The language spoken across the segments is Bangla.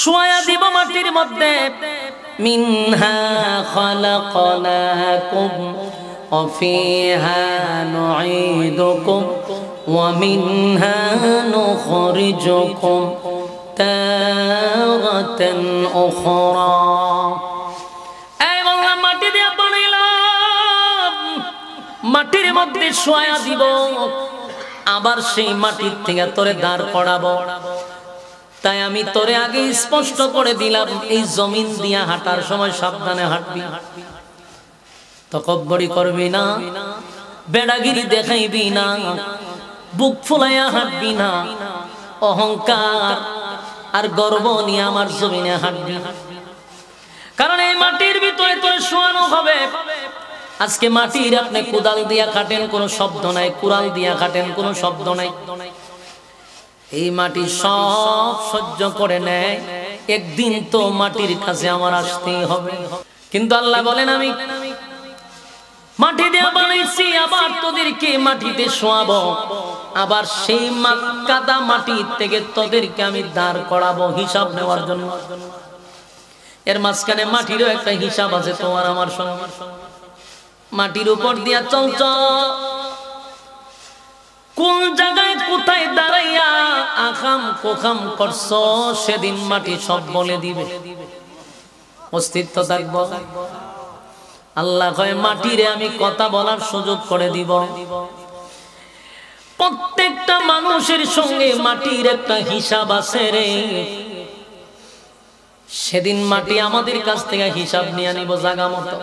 শোয়া দিব মাটির মধ্যে মিনহা খালাকনাকুম ওয়া ফিহা নুঈদুকুম ওয়া মিনহা নুখরিজুকুম তারাতান উখরা। এই বাংলা মাটি দিয়ে বানাইলাম, মাটির মধ্যে শোয়া দিব, আবার সেই মাটির থেকে তোরে দাঁড় করাবো। তাই আমি তোরে আগে স্পষ্ট করে দিলাম, এই জমিন দিয়া হাঁটার সময় সাবধানে হাঁটবি, তকব্বরি করবি না, বেড়াগিরি দেখাইবি না, বুক ফুলাইয়া হাঁটবি না, অহংকার আর গর্ব নিয়ে আমার জমিনে হাঁটবি। কারণ এই মাটির ভিতরে তোরে শোয়ানো হবে। আজকে মাটির আপনি কোদাল দিয়া কাটেন, কোনো শব্দ নাই, কুড়াল দিয়া কাটেন, কোনো শব্দ নাই। এই মাটি সব সহ্য করে নেয়, একদিন তো মাটির কাছে আমার আসতেই হবে। কিন্তু আল্লাহ বলেন আমি মাটি দিয়ে বানাইছি, আবার তোদেরকে মাটিতে শোয়াবো, আবার সেই কাদা মাটি থেকে তোদেরকে আমি দাঁড় করাবো হিসাব নেওয়ার জন্য। এর মাঝখানে মাটিরও একটা হিসাব আছে তোমার আমার সঙ্গে। মাটির উপর দিয়া চলছ, কোন জায়গায় কোথায় দাঁড়াইয়া আখাম কোখাম করছ, সেদিন মাটি সব বলে দিবে, অস্তিত্ব থাকবো। আল্লাহ কয় মাটিরে আমি কথা বলার সুযোগ করে দিব। প্রত্যেকটা মানুষের সঙ্গে মাটির একটা হিসাব আছে রে। সেদিন মাটি আমাদের কাছ থেকে হিসাব নিয়ে নিব জাগা মতো।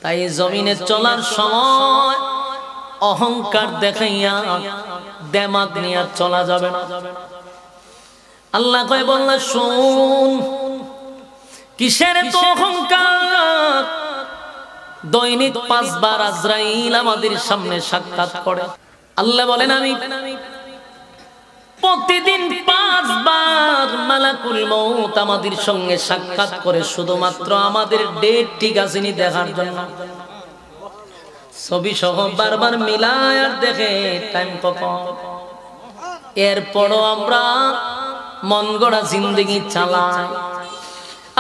তাই জমিনে চলার সময় অহংকার দেখাইয়া দেমাগ নিয়ে চলা যাবে না। আল্লাহ কয় বললা শুন, কিসের তো অহংকার? দৈনিক 5 বার আজরাইল আমাদের সামনে সাক্ষাৎ করে। আল্লাহ বলেন আমি প্রতিদিন 5 বার মালাকুল মউত আমাদের সঙ্গে সাক্ষাৎ করে, শুধুমাত্র আমাদের ডেট ঠিক আছে নি দেখার জন্য। ছবি সহ বারবার মিলায় আর দেখে টাইম কখন। এরপরও আমরা মন গড়া জিন্দেগি চালাই।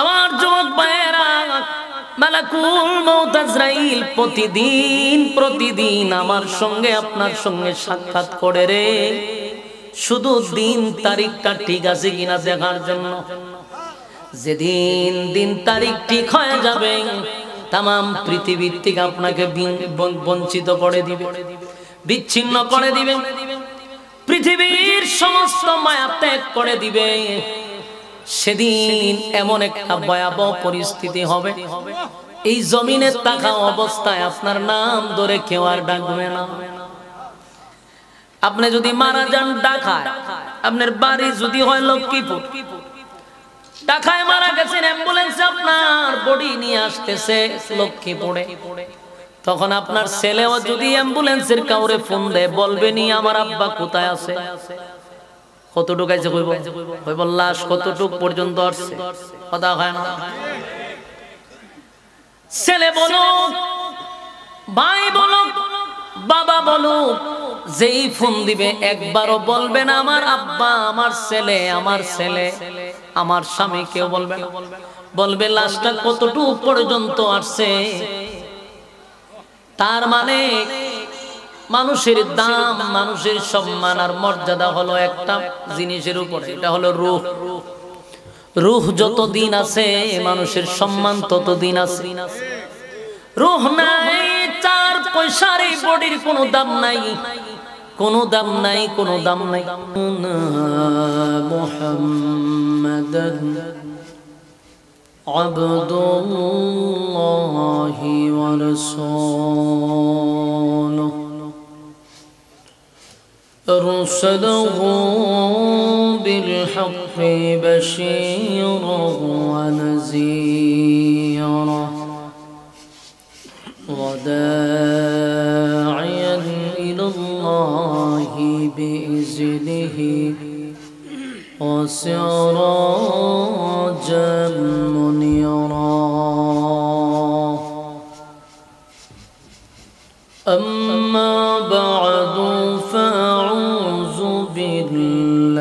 আমার যুবক ভাইয়েরা, মালাকুল মউত আজরাইল প্রতিদিন আমার সঙ্গে আপনার সঙ্গে সাক্ষাৎ করে রে, শুধু দিন তারিখটা ঠিক আছে কিনা দেখার জন্য। যেদিন দিন তারিখ ঠিক হয়ে যাবে, তামাম পৃথিবীর থেকে আপনাকে বঞ্চিত করে দিবে, বিচ্ছিন্ন করে দিবে, পৃথিবীর সমস্ত মায়া ত্যাগ করে দিবে। সেদিন এমন একটা ভয়াবহ পরিস্থিতি হবে, এই জমিনে থাকা অবস্থায় আপনার নাম ধরে কেউ আর ডাকবে না। আপনি যদি মারা যান ঢাকায়, আপনার বাড়ি যদি হয় লক্ষ্মীপুর, ঢাকায় মারা গেছেন, অ্যাম্বুলেন্সে আপনার বডি নিয়ে আসতেছে লক্ষ্মীপুরে, তখন আপনার ছেলেও যদি অ্যাম্বুলেন্সের কাউরে ফোন দেয়, বলবেনি আমার আব্বা কোথায় আছে, কতটুকু আছে কইব, লাশ কতটুক পর্যন্ত আসছে, কথা হয় না। ছেলে বলো, ভাই বলো, বাবা বলো, যেই ফোন দিবে একবারও বলবে না আমার আব্বা, আমার ছেলে, আমার ছেলে, আমার স্বামী, কেউ বলবে না। বলবে লাশটা কতটুকু পর্যন্ত আসছে। তার মানে মানুষের দাম, মানুষের সম্মান আর মর্যাদা হলো একটা জিনিসের উপরে, এটা হলো রূহ। রূহ যতদিন আছে মানুষের সম্মান ততদিন আছে। রূহ নাই, 4 পয়সার এই বডির কোনো দাম নাই, কোনো দাম নাই, কোনো দাম নাই। মুহাম্মাদান আবদুল্লাহি ওয়া রাসূলুহু أرسله بالحق بشيرا ونذيرا وداعيا إلى الله بإذنه وسراجا منيرا أما بعد فأعوذ بالله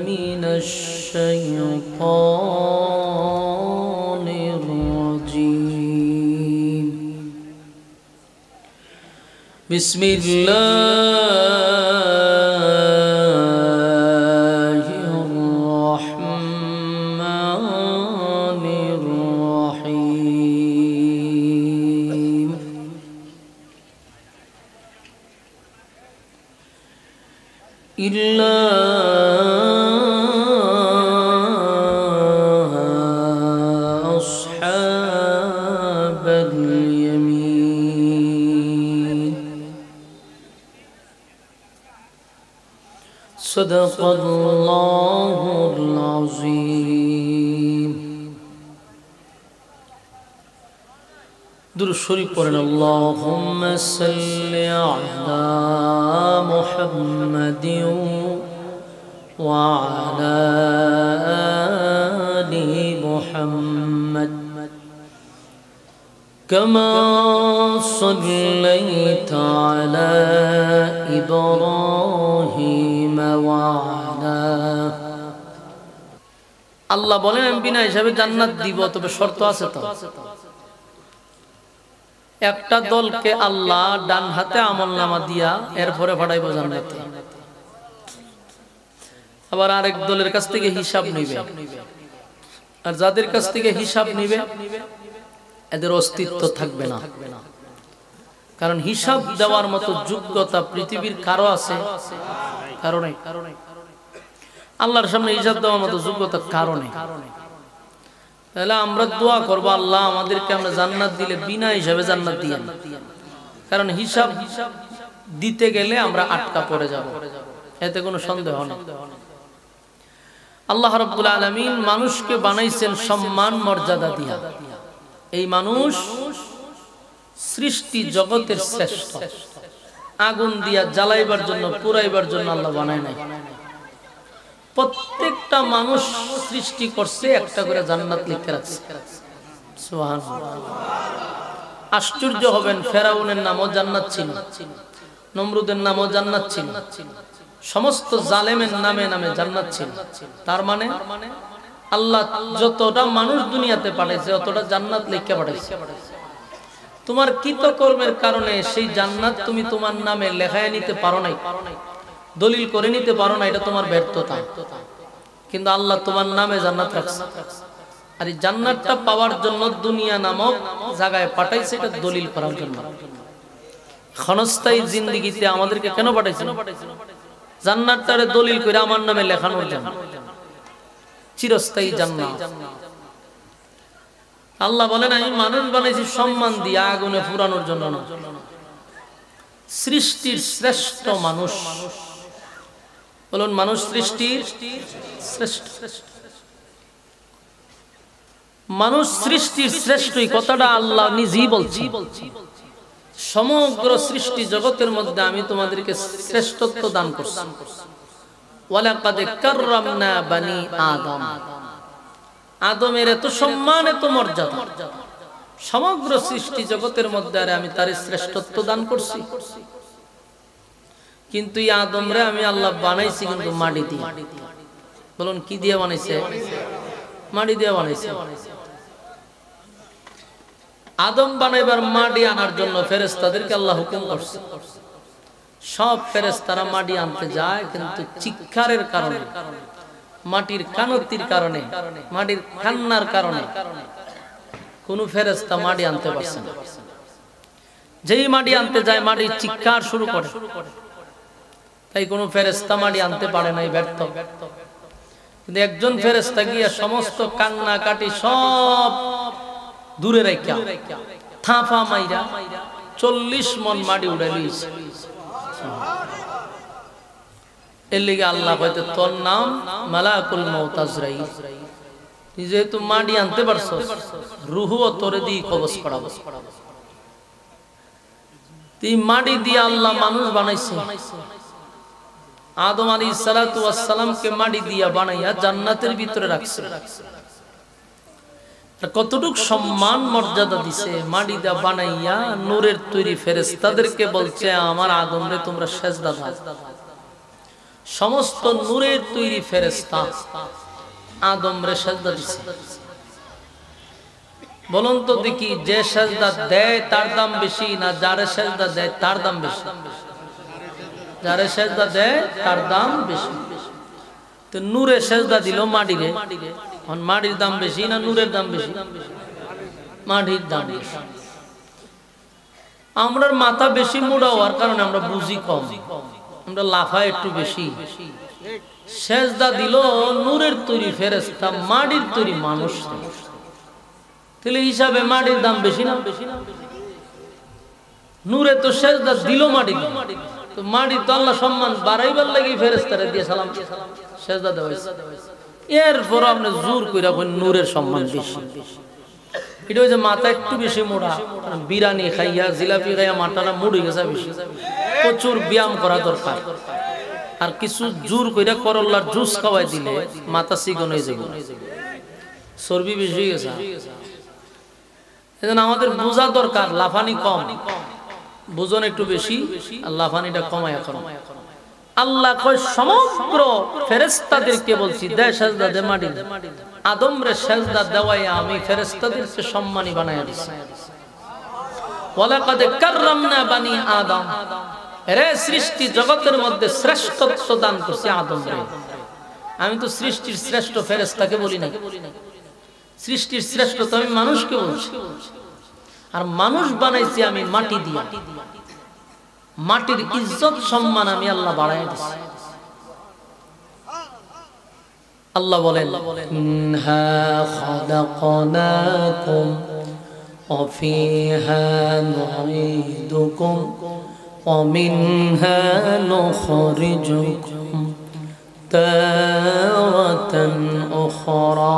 من الشيطان الرجيم بسم الله الرحمن الرحيم إلا أصحاب اليمين صدق الله العظيم درود شريف পড়েন اللهم صل على محمد وعلى آل محمد كما صليت على إبراهيم وعلى আল্লাহ বলেন আমি বিনা হিসাবে জান্নাত দিব তবে শর্ত আছে তো একটা দলকে আল্লাহ ডান হাতে আমলনামা দিয়া এরপরে পাঠাইব জান্নাতে আবার আরেক দলের কাছ থেকে হিসাব নিবে আর যাদের কাছ থেকে হিসাব নিবে এদের অস্তিত্ব থাকবে না কারণ হিসাব দেওয়ার মতো যোগ্যতা পৃথিবীর কারো আছে কারণে আল্লাহর সামনে হিসাব দেওয়ার মতো যোগ্যতা কারণে তাহলে আমরা দোয়া করব আল্লাহ আমাদেরকে আমরা জান্নাত দিলে বিনা হিসাবে জান্নাত দিয়েন কারণ হিসাব দিতে গেলে আমরা আটকা পড়ে যাব এতে কোনো সন্দেহ নেই আল্লাহ রাব্বুল আলামিন মানুষকে বানাইছেন সম্মান মর্যাদা দিয়া এই মানুষ সৃষ্টি জগতের শ্রেষ্ঠ আগুন দিয়া জ্বালাইবার জন্য পুরাইবার জন্য আল্লাহ বানায় নাই প্রত্যেকটা মানুষ সৃষ্টি করছে একটা করে জান্নাত লিখে রাখছে সুবহানাল্লাহ আশ্চর্য হবেন ফেরাউনের নামও জান্নাত ছিল নমরুদের নামও জান্নাত ছিল সমস্ত জালেমের নামে নামে জান্নাত ছিল তার মানে আল্লাহ যতটা মানুষ দুনিয়াতে পাঠাইছে ততটা জান্নাত লিখে পাঠাইছে তোমার কৃতকর্মের কারণে সেই জান্নাত তুমি তোমার নামে লেখায় নিতে পারো নাই দলিল করে নিতে পারো না এটা তোমার ব্যর্থতা কিন্তু আল্লাহ তোমার নামে জান্নাত রাখছে আর এই জান্নাতটা পাওয়ার জন্য দুনিয়া নামক জায়গায় পাঠাইছে এটা দলিল করার জন্য ক্ষণস্থায়ী জিন্দেগিতে আমাদেরকে কেন পাঠাইছে জান্নাতটারে দলিল করে আমার নামে লেখানোর জন্য চিরস্থায়ী জান্নাত আল্লাহ বলেন আমি মানুষ বানাইছি সম্মান দিয়ে আগুনে পুরানোর জন্য না সৃষ্টির শ্রেষ্ঠ মানুষ বলুন মানুষ সৃষ্টির শ্রেষ্ঠ মানুষ সৃষ্টির শ্রেষ্ঠ এই কথাটা আল্লাহ নিজেই বলছি সমগ্র সৃষ্টি জগতের মধ্যে আমি তোমাদেরকে শ্রেষ্ঠত্ব দান করছি ওয়ালাকাদ কাররামনা বানি আদম আদমের এত সম্মান এত মর্যাদা সমগ্র সৃষ্টি জগতের মধ্যে আর আমি তার শ্রেষ্ঠত্ব দান করছি কিন্তু এই আদমরে আমি আল্লাহ বানাইছি কিন্তু মাটি দিয়ে বলুন কি দিয়ে বানাইছে মাটি দিয়ে বানাইছে আদম বানাইবার মাটি আনার জন্য ফেরেশতাদেরকে আল্লাহ হুকুম করছে সব ফেরেশতারা মাটি আনতে যায় কিন্তু চিৎকারের কারণে মাটির কানতির কারণে মাটির কান্নার কারণে কোন ফেরেশতা মাটি আনতে পারছে না যেই মাটি আনতে যায় মাটির চিৎকার শুরু করে তাই কোন ফেরেশতা মাটি আনতে পারে নাই ব্যর্থ কিন্তু একজন ফেরেশতা গিয়া সমস্ত কান্না কাটি সব দূরে রাখা থাপা মাইরা 40 মন মাটি উড়াই লইছে এর লাগি আল্লাহ কইতে তোর নাম মালাকুল মউত আজরাইল তুই যেহেতু মাটি আনতে পারছস রূহও তোরে দিয়ে কবজ করাবো তুই মাটি দিয়ে আল্লাহ মানুষ বানাইছে আদম আলাইহিস সালাতু ওয়াস সালামকে মাটি দিয়া বানাইয়া জান্নাতের ভিতরে রাখছে কতটুক সম্মান মর্যাদা দিছে মাটি দিয়া বানাইয়া নূরের তৈরি ফেরেশতাদেরকে বলছে আমার আদমরে তোমরা সেজদা দাও সমস্ত নূরের তৈরি ফেরেশতা আদম রে সেজদা দিছে। বলুন তো দেখি, যে সেজদা দেয় তার দাম বেশি না যারে সেজদা দেয় তার দাম বেশি? যারে সেজদা দেয় তার দাম বেশি। তো নূরে সেজদা দিল মাটিরে, এখন মাটির দাম বেশি না নূরের দাম বেশি? মাটির দাম বেশি। আমরার মাথা বেশি মোটা হওয়ার কারণে আমরা বুঝি কম, আমরা লাফাই একটু বেশি। সেজদা দিল নূরের তৈরি ফেরেশতা, মাটির তৈরি মানুষ, তাহলে হিসাবে মাটির দাম বেশি না? নূরে তো সেজদা দিল মাটি, তো মাটি তো আল্লাহ সম্মান বাড়াইবার লাগি ফেরেশতারে দিয়ে সালাম সেজদা দেওয়া হয়েছে। এরপর আপনি জোর কইরা কই নূরের সম্মান বেশি। এটা হচ্ছে মাথা একটু বেশি মোটা, বিরিয়ানি খাইয়া জিলাপি খাইয়া মাথাটা মুড়ে গেছে বেশি। প্রচুর ব্যায়াম করা দরকার, আর কিছু জোর কইরা করল্লার জুস খাওয়াই দিলে মাথা চিকন হয়ে যাবে, চর্বি বেশি হয়ে গেছে। এজন্য আমাদের বোঝা দরকার, লাফানি কম, বুঝন একটু বেশি, আর লাফানিটা কমায়া করো। আল্লাহ কয় সমগ্র ফেরেশতাদেরকে বলছি দে সেজদা দে মাটি। আদম রে সেজদা দেওয়াই আমি ফেরেশতাদেরকে সম্মানী বানায়া দিছি। ওয়ালাকাদ কাররামনা বানি আদম, রে সৃষ্টি জগতের মধ্যে শ্রেষ্ঠত্ব দান করছি আদম রে। আমি তো সৃষ্টির শ্রেষ্ঠ ফেরেশতাকে বলি না, সৃষ্টির শ্রেষ্ঠ তো আমি মানুষকে বলছি। আর মানুষ বানাইছি আমি মাটি দিয়া, মাটির ইজ্জত সম্মান আমি আল্লাহ বাড়াই দিছি। আল্লাহ বলেন মিনহা খালাকনাকুম ওয়া ফিহা নুঈদুকুম ওয়া মিনহা নুখরিজুকুম তারাতান উখরা।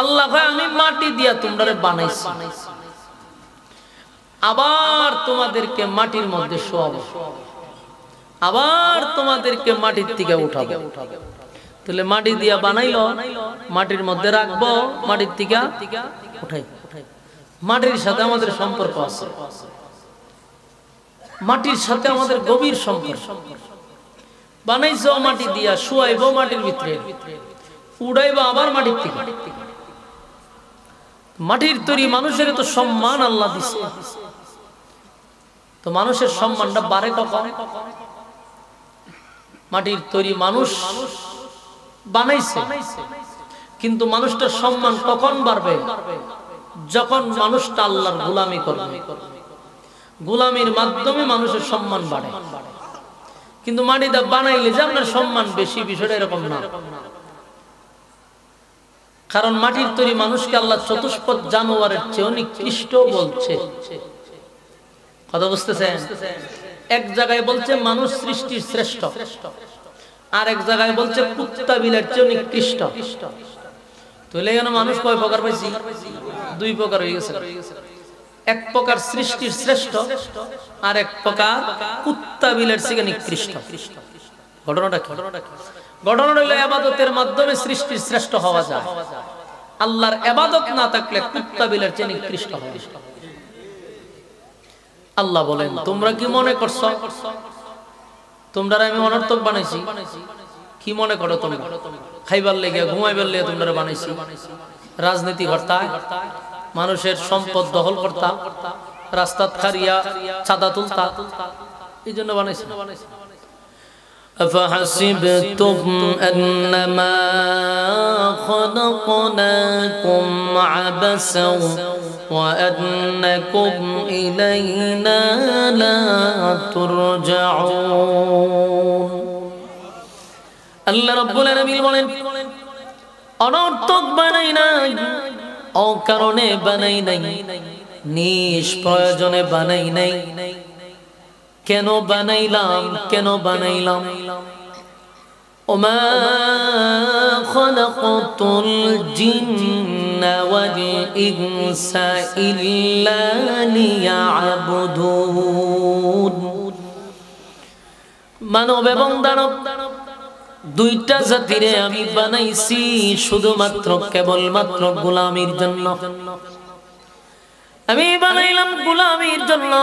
আল্লাহ কয় আমি মাটি দিয়া তোমরা বানাইছি, আবার তোমাদেরকে মাটির মধ্যে শোয়াবো, আবার তোমাদেরকে মাটির থেকে উঠাবো। তাহলে মাটি দিয়া বানাইলো, মাটির মধ্যে রাখবো, মাটির থেকে উঠাই। মাটির সাথে আমাদের সম্পর্ক আছে, মাটির সাথে আমাদের গভীর সম্পর্ক। বানাইছো মাটি দিয়া, শুয়াইবো মাটির ভিতরে, উড়াইবো আবার মাটির থেকে। মাটির তৈরি মানুষের তো সম্মান আল্লাহ দিছে, তো মানুষের সম্মানটা বাড়ে কখন? মাটির তৈরি মানুষ বানাইছে, কিন্তু মানুষটার সম্মান কখন বাড়বে? যখন মানুষটা আল্লাহর গোলামি করবে, গোলামির মাধ্যমে মানুষের সম্মান বাড়ে। কিন্তু মাটিটা বানাইলে যে আপনার সম্মান বেশি, বিষয়টা এরকম না। কারণ মাটির তৈরি মানুষকে আল্লাহ চতুষ্পদ জানোয়ারের চেয়ে নিকৃষ্ট বলছে। কথা বুঝতেছেন? এক জায়গায় বলছে মানুষ সৃষ্টির শ্রেষ্ঠ, আর এক জায়গায় বলছে কুত্তা বিলের চেয়ে নিকৃষ্ট। তাহলে এখানে মানুষ কয় প্রকার পাইছি? দুই প্রকার হয়ে গেছে। এক প্রকার সৃষ্টির শ্রেষ্ঠ, আর এক প্রকার কুত্তা বিলের চেয়ে নিকৃষ্ট। ঘটনাটা কি? ঘটনাটা হলো ইবাদতের মাধ্যমে সৃষ্টির শ্রেষ্ঠ হওয়া যায়। আল্লাহর ইবাদত না থাকলে কুত্তা বিলের চেয়ে নিকৃষ্ট হয়। আল্লাহ বলেন তোমরা কি মনে করছো তোমরা আমি অনর্থক বানাইছি? কি মনে করো তোমরা? খাইবার লেগে ঘুমাইবার লেগে তোমরা বানাইছি? রাজনীতি করতা, মানুষের সম্পদ দখল করতা, রাস্তা খারিয়া চাঁদা তুলতা, এই জন্য বানাইছি। أفحسبتم أنما خلقناكم عبثا وأنكم إلينا لا ترجعون। আল্লাহ রাব্বুল আলামিন বলেন অনর্থক বানাই নাই, অকারণে বানাই নাই, নিষ্প্রয়োজনে বানাই নাই। কেন বানাইলাম? কেন বানাইলাম? ওমা খালাকাতুল জিন্না ওয়াল ইনসা ইল্লা লিয়াবুদুন। মানব এবং দানব দুইটা জাতিরে আমি বানাইছি শুধুমাত্র কেবলমাত্র গোলামির জন্য। আমি বানাইলাম গোলামির জন্য।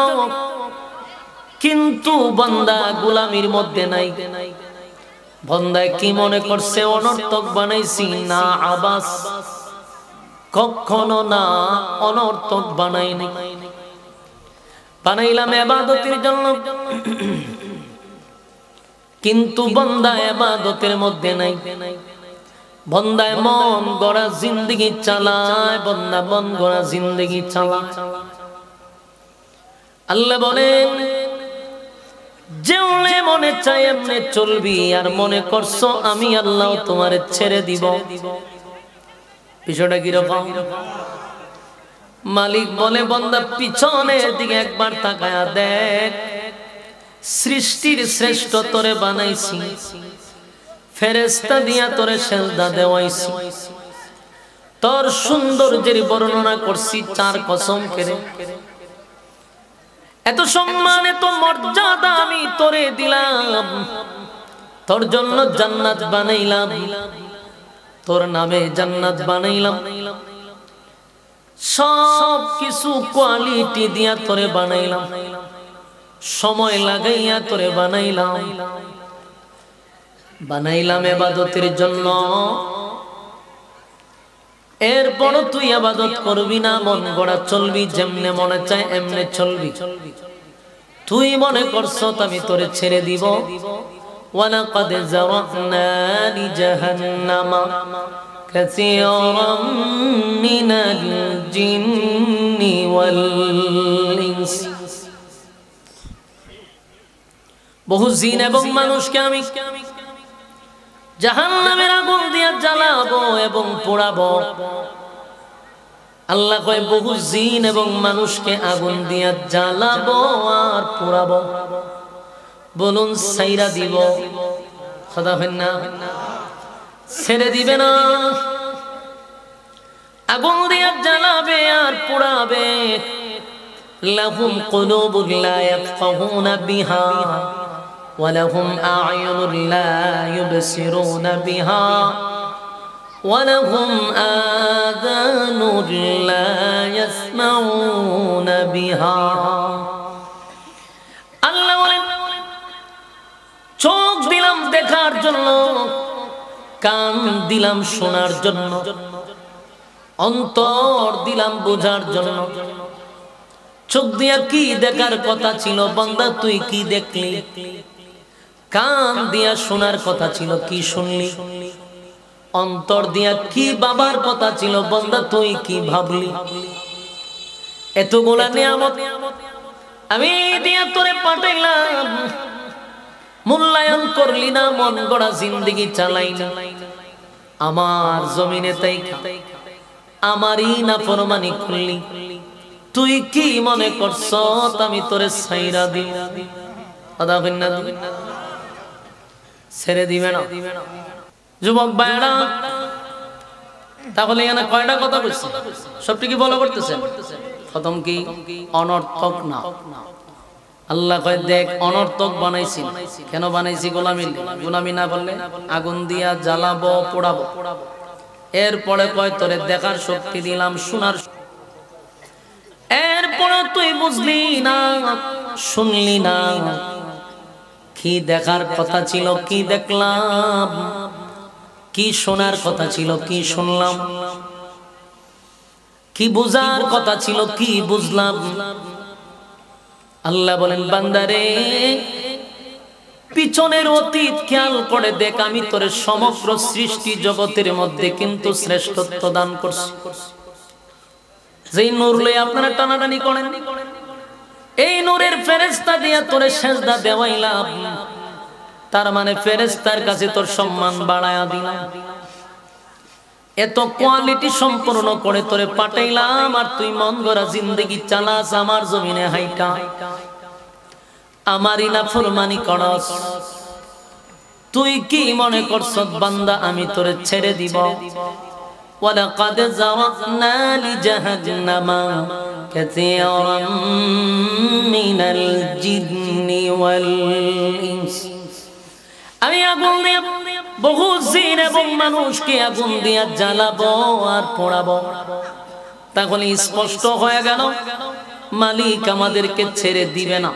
কিন্তু বান্দা গোলামির মধ্যে নাই। বান্দায় কি মনে করছে অনর্থক বানাইছি? না আবাস, কখনো না, অনর্থক বানাইনি। বানাইলাম ইবাদতের জন্য, কিন্তু বান্দা ইবাদতের মধ্যে নাই। বান্দায় মন গড়া জিন্দেগি চালায়, বান্দা মন গড়া জিন্দেগি চালায়। আল্লাহ বলেন যেমনে মনে চাই এমনে চলবি, আর মনে করছো আমি আল্লাহ তোমারে ছেড়ে দিব। বিষয়টা কিরকম? মালিক বলে বান্দা পিছনের দিকে একবার তাকায়া দেখ, সৃষ্টির শ্রেষ্ঠ তোরে বানাইছি, ফেরেশতা দিয়া তোরে সেজদা দেওয়াইছি, তোর সৌন্দর্যের বর্ণনা করছি চার কসম করে। এত সম্মান এত মর্যাদা আমি তোরে দিলাম, তোর জন্য জান্নাত বানাইলাম, তোর নামে জান্নাত বানাইলাম, সব কিছু কোয়ালিটি দিয়া তোরে বানাইলাম, সময় লাগাইয়া তোরে বানাইলাম। বানাইলাম ইবাদতের জন্য, এরপর তুই ইবাদত করবি না, মন গড়া চলবি, যেমনে মনে চায় এমনে চলবি। তুই মনে করছ আমি তোরে ছেড়ে দিব। ওয়ালাকাদ যারানা লিজাহান্নামা কাসীরাম মিনাল জিন্নি ওয়াল ইনস। বহু জিন এবং মানুষকে আমি জাহান্নামের আগুন দিয়ে জ্বালাবো এবং পোড়াবো। আল্লাহ কয় বহু জিন এবং মানুষকে আগুন দিয়ে জ্বালাবো আর পোড়াবো। বলুন ছাইরা দিব? কথা হয় না, ছেড়ে দিবে না, আগুন দিয়ে জ্বালাবে আর পোড়াবে। লাহুম কুলুবুন লা ইয়াফকাহুনা বিহা ওয়ালাহুম আ'য়ুনুন লা ইউবসিরুনা বিহা ওয়ালাহুম আযানুন লা ইয়াসমাউনা বিহা। আল্লাহ বলেন চোখ দিলাম দেখার জন্য, কান দিলাম শোনার জন্য, অন্তর দিলাম বোঝার জন্য। চোখ দিয়া কি দেখার কথা ছিল বান্দা, তুই কি দেখলি? কান দিয়া শোনার কথা ছিল, কি শুনলি? অন্তর দিয়া কি ভাবার কথা ছিল বান্দা, তুই কি ভাবলি? এতগুলা নিয়ামত আমি দিয়া তোরে পাঠাইলাম, মূল্যায়ন করলি না, মন গড়া জিন্দেগি চালাই না। আমার জমিনে তাই আমারই নাফরমানি করলি। তুই কি মনে করছ আমি তোরে ছাইরা দিই? কথা কই না, ছেড়ে দিবে না। যুবক ভাইরা, তাহলে এখানে কয়টা কথা বলছি? সবটি কি ফলো করতেছেন? প্রথম কি অনর্থক না। আল্লাহ কয় দেখ অনর্থক বানাইছি। কেন বানাইছি? গোলামি। গোলামি না বললে আগুন দিয়া জ্বালাবো, পোড়াবো। এরপরে কয় তোরে দেখার শক্তি দিলাম, শোনার। এরপরে তুই বুঝলি না, শুনলি না। কি দেখার কথা ছিল, কি দেখলাম? কি শোনার কথা ছিল, কি শুনলাম? কি বুঝার কথা ছিল, কি বুঝলাম? আল্লাহ বলেন বান্দারে পিছনের অতীত খেয়াল করে দেখ, আমি তোরে সমগ্র সৃষ্টি জগতের মধ্যে কিন্তু শ্রেষ্ঠত্ব দান করছি। যেই নূর লয়ে আপনারা টানাটানি করেন, এই নূরের ফেরেশতা দিয়া তোরে সেজদা দেওয়াইলাম, তার মানে ফেরেশতার কাছে তোর সম্মান বাড়ায়া দিলাম। এত কোয়ালিটি সম্পূর্ণ করে তোরে পাঠাইলাম, আর তুই মন গড়া জিন্দেগি চালাস আমার জমিনে হাইটা, আমারই নাফরমানি করস। তুই কি মনে করছ বান্দা আমি তোরে ছেড়ে দিব? ওয়ালাকাদ যারানা লিজাহান্নামা কাসীরাম মিনাল জিন্নি ওয়াল ইনস। আমি আগুন দিয়ে বহু জিন এবং মানুষকে আগুন দিয়ে জ্বালাবো আর পোড়াবো। তাহলে স্পষ্ট হয়ে গেল মালিক আমাদেরকে ছেড়ে দিবে না।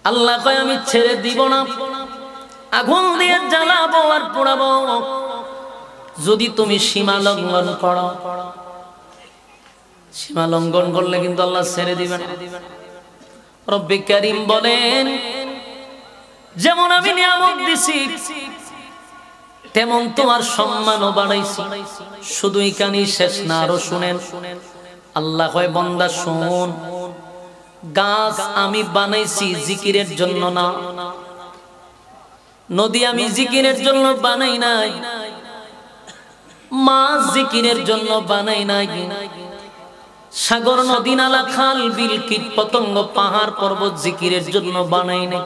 আল্লাহ কয় আমি ছেড়ে দিব না, আগুন দিয়ে জ্বালাবো আর পোড়াবো যদি তুমি সীমা লঙ্ঘন করো। সীমা লঙ্ঘন করলে কিন্তু আল্লাহ ছেড়ে দিবেন। রব্বে কারীম বলেন, যেমন আমি নিয়ামত দিছি তেমন তোমার সম্মানও বাড়াইছি। শুধু এখানেই শেষ না, আরো শুনেন। আল্লাহ কয় বান্দা শুন, গাছ আমি বানাইছি জিকিরের জন্য না, নদী আমি জিকিরের জন্য বানাই নাই, মাছ জিকিরের জন্য বানাই নাই, সাগর নদী নালা খাল বিল কীট পতঙ্গ পাহাড় পর্বত জিকিরের জন্য বানাই নাই।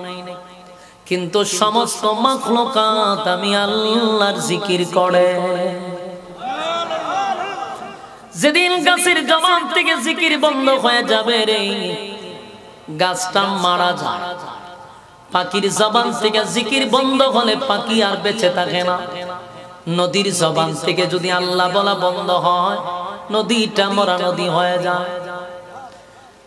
কিন্তু সমস্ত মাখলুকাত আমি আল্লাহর জিকির করে। যেদিন গাছের জবান থেকে জিকির বন্ধ হয়ে যাবে রে, গাছটা মারা যায়। পাখির জবান থেকে জিকির বন্ধ হলে পাখি আর বেঁচে থাকে না। নদীর জবান থেকে যদি আল্লাহ বলা বন্ধ হয়, নদীটা মরা নদী হয়ে যায়।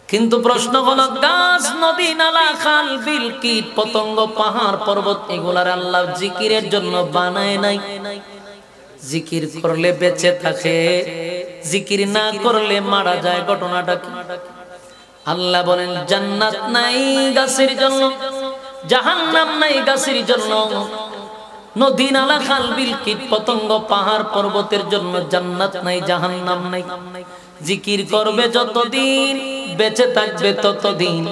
কিন্তু প্রশ্ন হলো, গাছ নদী নালা খাল বিল কীট পতঙ্গ পাহাড় পর্বত এগুলার আল্লাহ জিকিরের জন্য বানায় নাই। জিকির করলে বেঁচে থাকে, জিকির না করলে মারা যায়। ঘটনাটা কি? আল্লাহ বলেন, জান্নাত নাই গাছের জন্য, জাহান্নাম নাই গাছের জন্য, নদী নালা খাল বিল কীট পতঙ্গ পাহাড় পর্বতের জন্য জান্নাত নাই, জাহান্নাম নাই। জিকির করবে যতদিন বেঁচে থাকবে ততদিন।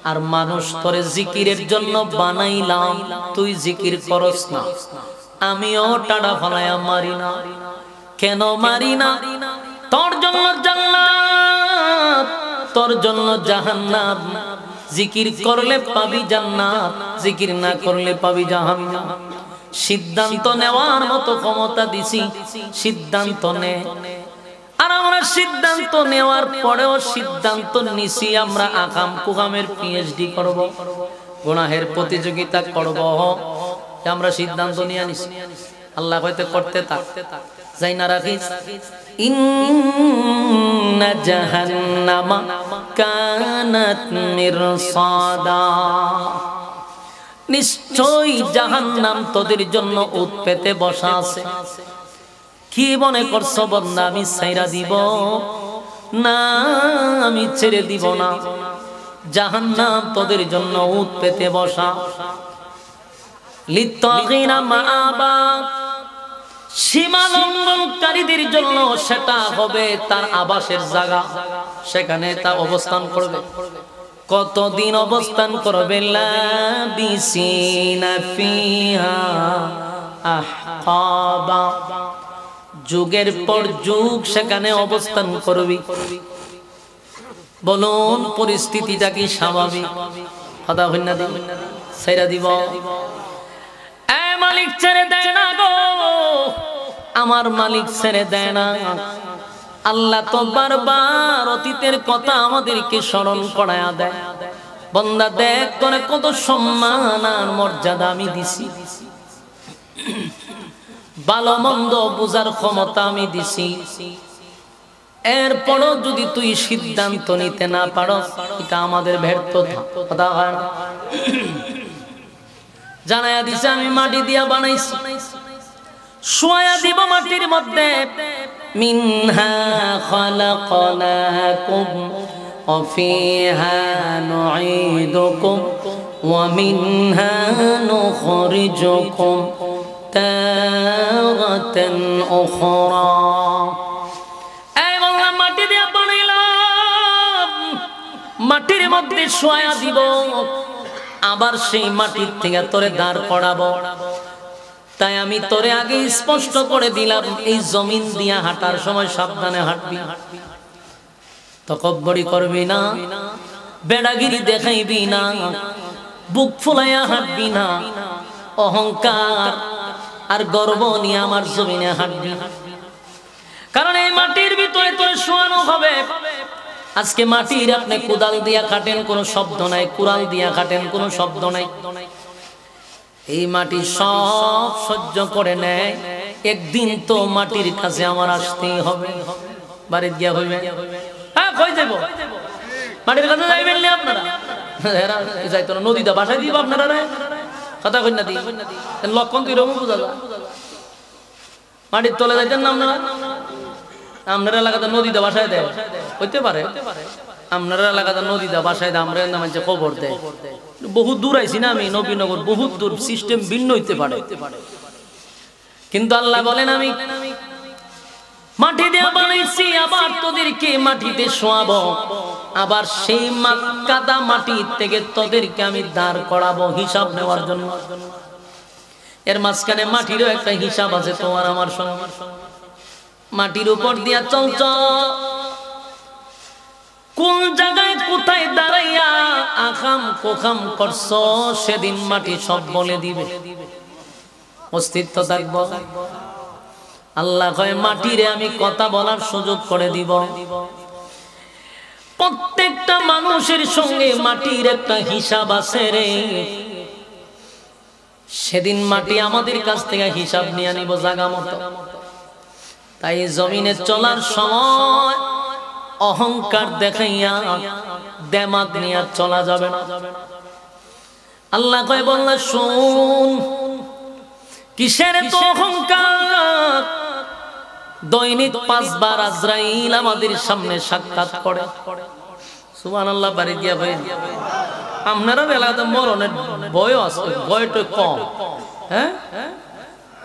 আর মানুষ তোরে জিকিরের জন্য বানাইলাম, তুই জিকির করস না, আমিও টাড়া ফালায়া মারি না। কেন মারি না? তোর জন্য জান্নাত, তোর জন্য জাহান্নাম। জিকির করলে পাবি জান্নাত, জিকির না করলে পাবি জাহান্নাম। সিদ্ধান্ত নেওয়ার মতো ক্ষমতা দিছি, সিদ্ধান্ত নে। আর আমরা সিদ্ধান্ত নেওয়ার পরেও সিদ্ধান্ত নিছি আমরা আকাম কুকামের পিএইচডি করব, গুনাহের প্রতিযোগিতা করব। আমরা সিদ্ধান্ত নিয়ে নিছি। আল্লাহ হয়তো করতে থাক, যাই না রাখিস। ইন্না জাহান্নামা কানাত মিরসাদা, নিশ্চয়ই জাহান্নাম তোদের জন্য উৎ পেতে বসা আছে। কি মনে করছো বান্দা আমি ছাইরা দিব? না, আমি ছেড়ে দিব না। জাহান্নাম তোদের জন্য উৎ পেতে বসা। লিত্তাগিনা মাআবা, সীমা লঙ্ঘনকারীদের জন্য সেটা হবে তার আবাসের জায়গা, সেখানে তা অবস্থান করবে। কতদিন অবস্থান করবে? লাবিসিনা ফিহা আহকাবা, যুগের পর যুগ সেখানে অবস্থান করবি। বলুন পরিস্থিতিটা কি স্বাভাবিক? কথা হই না? ছেড়ে দিব? এ মালিক ছেড়ে দেয় না গো, আমার মালিক ছেড়ে দেয় না। আল্লাহ তো বারবার অতীতের কথা আমাদেরকে স্মরণ করায়া দেয়। বান্দা দেখ তোরে কত সম্মান আর মর্যাদা আমি দিছি, ভালো মন্দ বুঝার ক্ষমতা আমি দিছি। এরপরও যদি তুই সিদ্ধান্ত নিতে না পারো, এটা আমাদের ব্যর্থতা। কথা হয় না? জানায়া দিছে আমি মাটি দিয়া বানাইছি, শোয়া দিব মাটির মধ্যে। মিনহা খালাকনাকুম ওয়া ফিহা নুঈদুকুম ওয়া মিনহা নুখরিজুকুম তারাতান উখরা। এই বাংলা মাটি দিয়া বানাইলাম, মাটির মধ্যে শোয়া দিব, আবার সেই মাটির থেকে তোরে দাঁড় করাবো। তাই আমি তোরে আগে স্পষ্ট করে দিলাম, এই জমিন দিয়া হাঁটার সময় সাবধানে হাঁটবি, তকব্বরি করবি না, বেড়াগিরি দেখাইবি না, বুক ফুলাইয়া হাঁটবি না, অহংকার আর গর্ব নিয়ে আমার জমিনে হাঁটবি। কারণ এই মাটির ভিতরে তোরে শোয়ানো হবে। আজকে মাটির আপনি কোদাল দিয়া কাটেন, কোনো শব্দ নাই, কুড়াল দিয়া কাটেন, কোনো শব্দ নাই। এই মাটি সব সহ্য করে নেয়। একদিন তো মাটির কাছে আমার আসতেই হবে। বাড়িতে গিয়া হইবে, হ্যাঁ কই যাব? মাটির কাছে যাইবেন না আপনারা? এরা যাইতো না নদীটা বাসায় দিব আপনারা কথা কই না দি লক্ষণ তুই রকম বুঝা যায় মাটির তলে যাইতেন না আপনারা আপনার এলাকাতে নদীটা বাসায় দেয় হইতে পারে আপনার এলাকাতে নদীটা বাসায় দেয় আমরা মানুষে খবর দেয় বহুত দূর আইছি না আমি নবীনগর বহুত দূর সিস্টেম ভিন্ন হইতে পারে কিন্তু আল্লাহ বলেন আমি মাটি দিয়ে বানাইছি আবার তোদেরকে মাটিতে শোয়াবো আবার সেই কাদা মাটি থেকে তোদেরকে আমি দাঁড় করাবো হিসাব নেওয়ার জন্য এর মাঝখানে মাটিরও একটা হিসাব আছে তোমার আমার সঙ্গে মাটির উপর দিয়া চলছ কোন জায়গায় কোথায় দাঁড়াইয়া আখাম কোখাম করছ সেদিন মাটি সব বলে দিবে অস্তিত্ব থাকবো আল্লাহ কয় মাটিরে আমি কথা বলার সুযোগ করে দিব প্রত্যেকটা মানুষের সঙ্গে মাটির একটা হিসাব আছে রে সেদিন মাটি আমাদের কাছ থেকে হিসাব নিয়ে নিব জায়গা মতো তাই জমিনে চলার সময় অহংকার দেখাইয়া দেমাগ নিয়ে চলা যাবে না আল্লাহ কয় বললা শুন কিসের তো অহংকার দৈনিক 5 বার আজরাইল আমাদের সামনে সাক্ষাৎ করে সুবহানাল্লাহ বাড়ি দিয়া ভাই আপনারা বেলাতে মরণের বয়স আছে বয়টা কম হ্যাঁ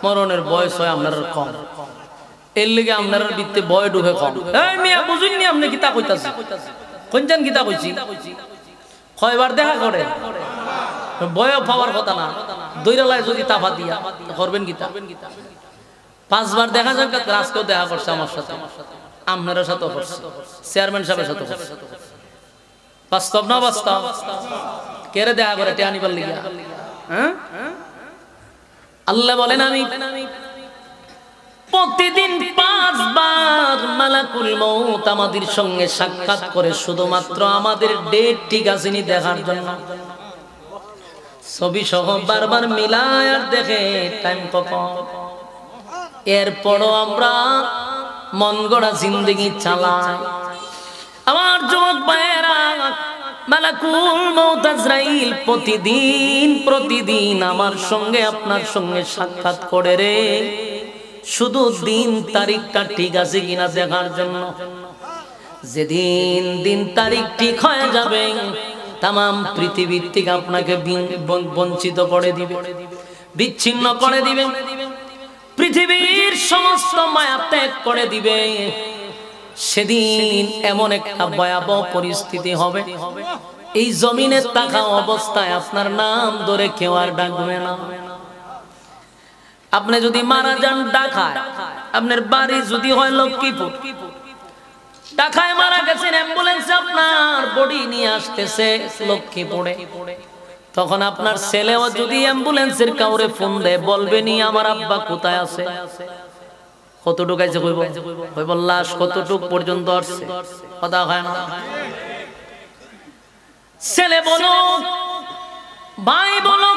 মরণের বয়স হয় আপনার কম এর লিগে আপনার ভিতরে বয় ঢুকে কম এই মিয়া বুঝুননি আপনি কিতা কইতাছেন কোনজন কিতা কইছি কয়বার দেখা করে বয় পাওয়ার কথা না দৈরালায় যদি তাফা দিয়া করবেন কিতা 5 বার দেখা যাক আজকেও দেখা করছে আমার সাথে আপনার সাথে করছে চেয়ারম্যান সাহেবের সাথে করছে বাস্তব না বাস্তব কেরে দেখা করে টেয়ানিবার লিগা হ্যাঁ আল্লাহ বলেন আমি প্রতিদিন 5 বার মালাকুল মউত আমাদের সঙ্গে সাক্ষাৎ করে শুধুমাত্র আমাদের ডেট ঠিক আছে নি দেখার জন্য ছবি সহ বারবার মিলায় আর দেখে টাইম কখন এরপরও আমরা মন গড়া জিন্দেগি চালাই আমার যুবক ভাইয়েরা মালাকুল মউত আজরাইল প্রতিদিন আমার সঙ্গে আপনার সঙ্গে সাক্ষাৎ করে রে শুধু দিন তারিখটা ঠিক আছে কিনা দেখার জন্য যেদিন দিন তারিখ ঠিক হয়ে যাবে তামাম পৃথিবীর থেকে আপনাকে বঞ্চিত করে দিবে বিচ্ছিন্ন করে দিবে পৃথিবীর সমস্ত মায়া ত্যাগ করে দিবে সেদিন এমন একটা ভয়াবহ পরিস্থিতি হবে এই জমিনে থাকা অবস্থায় আপনার নাম ধরে কেউ আর ডাকবে না আপনি যদি মারা যান ঢাকায় আপনার বাড়ি যদি হয় লক্ষ্মীপুর ঢাকায় মারা গেছেন অ্যাম্বুলেন্সে আপনার বডি নিয়ে আসতেছে লক্ষ্মীপুরে তখন আপনার ছেলেও যদি অ্যাম্বুলেন্সের কাউরে ফোন দেয় বলবেনি আমার আব্বা কোথায় আছে কতটুকু আছে কইব লাশ কতটুক পর্যন্ত আসছে কথা হয় না ছেলে বলো ভাই বলো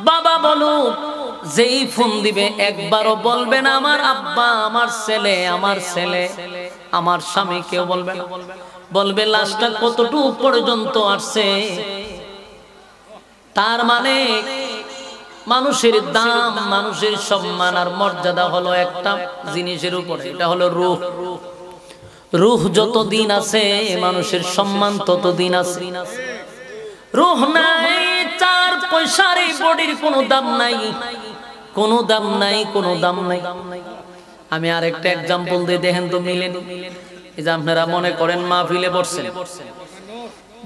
বাবা বলো যেই ফোন দিবে একবারও বলবে না আমার আব্বা আমার ছেলে আমার স্বামী কেউ বলবে না বলবে লাশটা কতটুক পর্যন্ত আসছে তার মানে মানুষের দাম মানুষের সম্মান আর মর্যাদা হলো একটা জিনিসের উপরে এটা হলো রূহ যতদিন আছে মানুষের সম্মান ততদিন আছে রূহ নাই 4 পয়সার এই বডির কোনো দাম নাই কোনো দাম নাই কোনো দাম নাই আমি আরেকটা एग्जांपल দিয়ে দেখেন তো মিলেনি এই যে আপনারা মনে করেন মাহফিলে বসছেন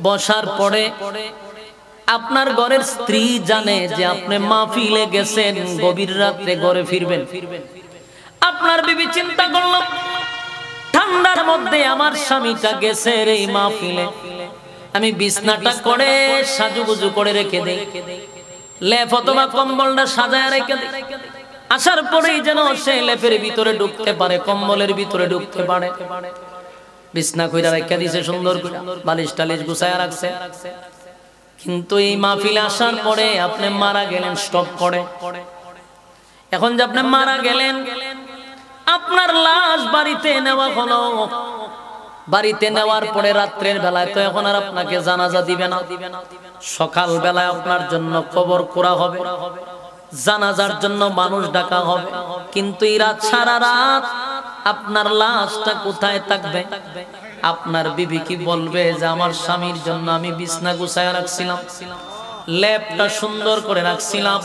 বসার পরে আপনার ঘরের স্ত্রী জানে যে আপনি মাহফিলে গেছেন গভীর রাতে ঘরে ফিরবেন আপনার বিবি চিন্তা করলো ঠান্ডার মধ্যে আমার স্বামীটা গেছে রে মাহফিলে আমি বিছনাটা করে সাজুগুজু করে রেখে দেই লেপ অথবা কম্বলটা সাজায় রেখে দেই আসার পরেই যেন সে লেপের ভিতরে ঢুকতে পারে কম্বলের ভিতরে ঢুকতে পারে বিছনা কইরা রেখে দিয়েছে সুন্দর করে বালিশ টালিশ গুছায়া রাখছে কিন্তু এই মাহফিলে আসার পরে আপনি মারা গেলেন স্টপ করে এখন যে আপনি মারা গেলেন আপনার লাশ বাড়িতে নেওয়া হলো বাড়িতে নেওয়ার পরে রাত্রের বেলায় তো এখন আর আপনাকে জানাজা দিবে না, সকাল বেলায় আপনার জন্য কবর খোঁড়া হবে, জানাজার জন্য মানুষ ডাকা হবে। কিন্তু এই রাত, সারা রাত আপনার লাশটা কোথায় থাকবে? আপনার বিবি কি বলবে যে আমার স্বামীর জন্য আমি বিছনা গুছায় রাখছিলাম, লেপটা সুন্দর করে রাখছিলাম,